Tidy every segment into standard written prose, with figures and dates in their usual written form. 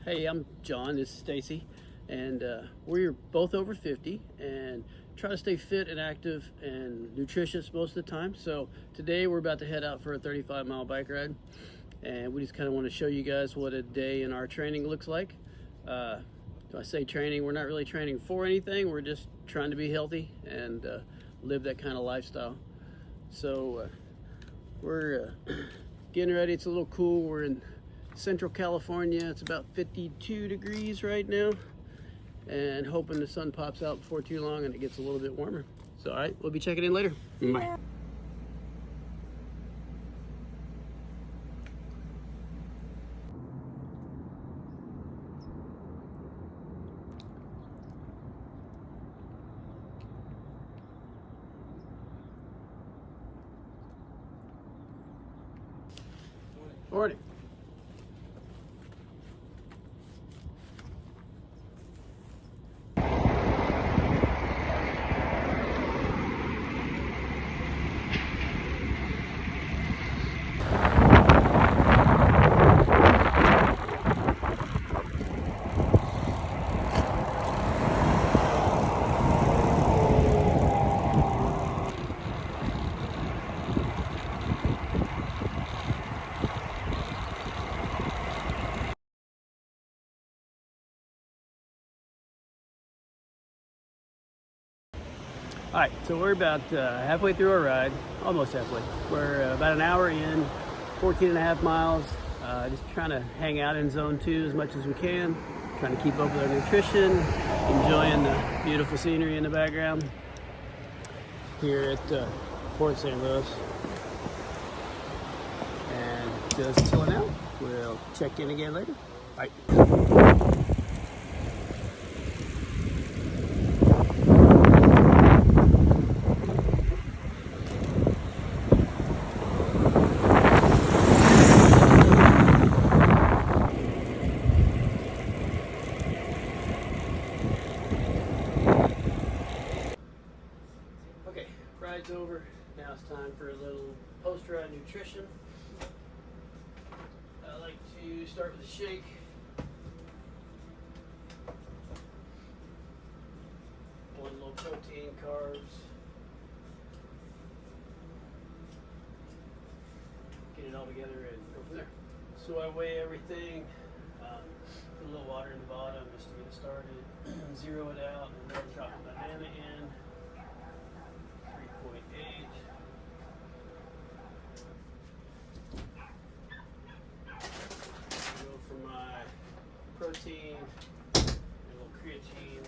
Hey, I'm John, this is Stacy, and we're both over 50 and try to stay fit and active and nutritious most of the time. So today we're about to head out for a 35-mile bike ride, and we just kind of want to show you guys what a day in our training looks like. I say training, we're not really training for anything, we're just trying to be healthy and live that kind of lifestyle. So we're getting ready. It's a little cool. We're in Central California. It's about 52 degrees right now, and hoping the sun pops out before too long and it gets a little bit warmer. So all right, we'll be checking in later. Bye. Morning. All right, so we're about halfway through our ride, almost halfway. We're about an hour in, 14 and a half miles, just trying to hang out in zone 2 as much as we can, trying to keep up with our nutrition, enjoying the beautiful scenery in the background here at Port St. Louis. And just chilling out. We'll check in again later. Bye. Ride's over. Now it's time for a little post-ride nutrition. I like to start with a shake. One little protein, carbs. Get it all together and go from there. So I weigh everything. Put a little water in the bottom just to get it started. Zero it out and then drop a banana in. 3.8. Go for my protein, a little creatine.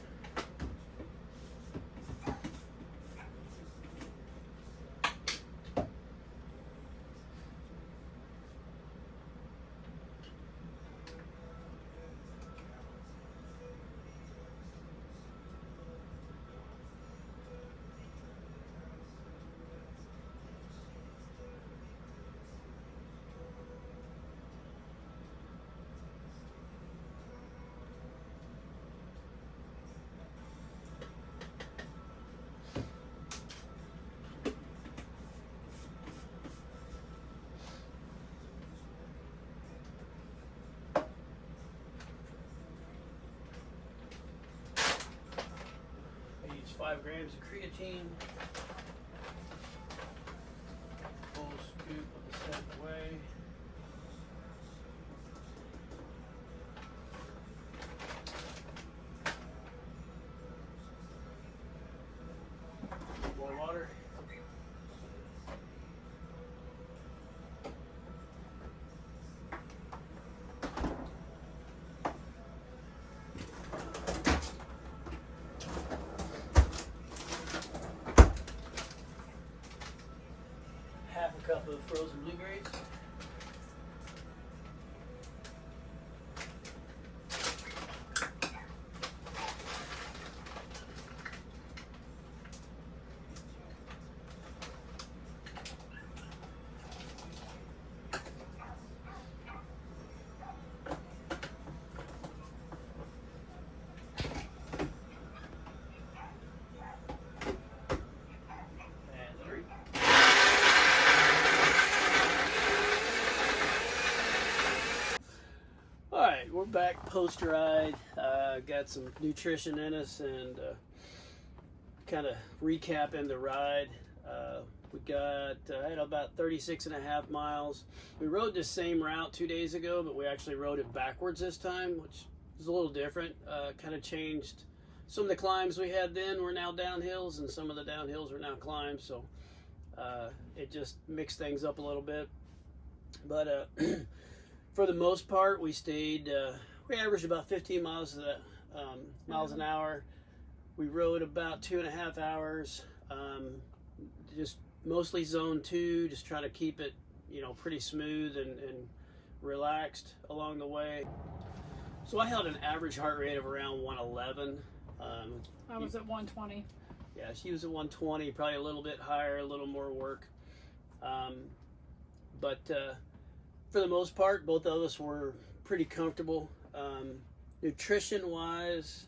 I use 5 grams of creatine. Full scoop of the set whey. More water. right, we're back post ride. Got some nutrition in us and kind of recapping the ride. We got I had about 36.5 miles. We rode the same route 2 days ago, but we actually rode it backwards this time, which is a little different. Kind of changed. Some of the climbs we had then were now downhills, and some of the downhills are now climbs. So it just mixed things up a little bit. But for the most part, we stayed. We averaged about 15 miles an hour. We rode about 2.5 hours. Just mostly zone 2, just trying to keep it, pretty smooth and relaxed along the way. So I held an average heart rate of around 111. I was at 120. Yeah, she was at 120, probably a little bit higher, a little more work. But for the most part, both of us were pretty comfortable. Nutrition-wise,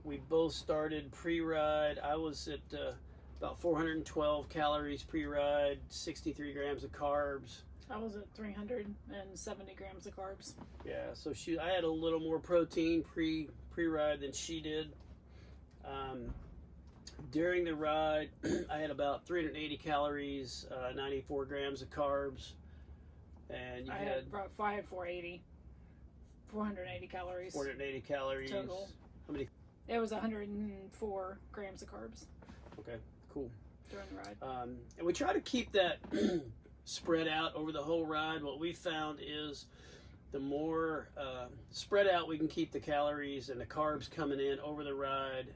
we both started pre-ride. I was at about 412 calories pre-ride, 63 grams of carbs. I was at 370 grams of carbs. Yeah, so I had a little more protein pre-ride than she did. During the ride, I had about 380 calories, 94 grams of carbs, and I had 480. 480 calories. 480 calories. Total. How many? It was 104 grams of carbs. Okay, cool. During the ride. And we try to keep that spread out over the whole ride. What we found is the more spread out we can keep the calories and the carbs coming in over the ride,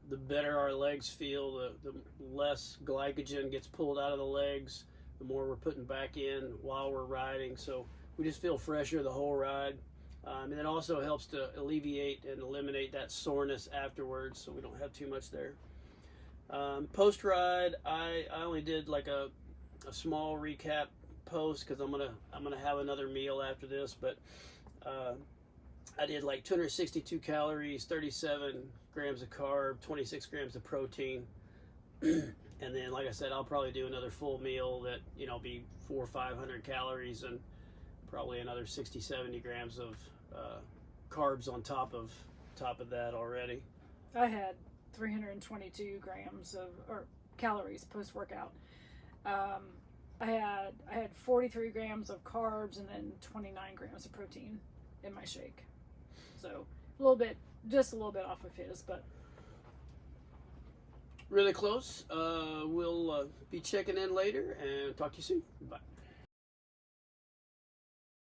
the better our legs feel, the less glycogen gets pulled out of the legs, the more we're putting back in while we're riding. So we just feel fresher the whole ride. And it also helps to alleviate and eliminate that soreness afterwards, so we don't have too much there. Post-ride, I only did like a small recap post because I'm gonna have another meal after this, but I did like 262 calories, 37 grams of carb, 26 grams of protein, and then like I said, I'll probably do another full meal that be 400 or 500 calories and probably another 60-70 grams of carbs on top of that already. I had 322 grams or calories post workout. I had 43 grams of carbs and then 29 grams of protein in my shake. So just a little bit off of his, but really close. We'll be checking in later and talk to you soon. Bye.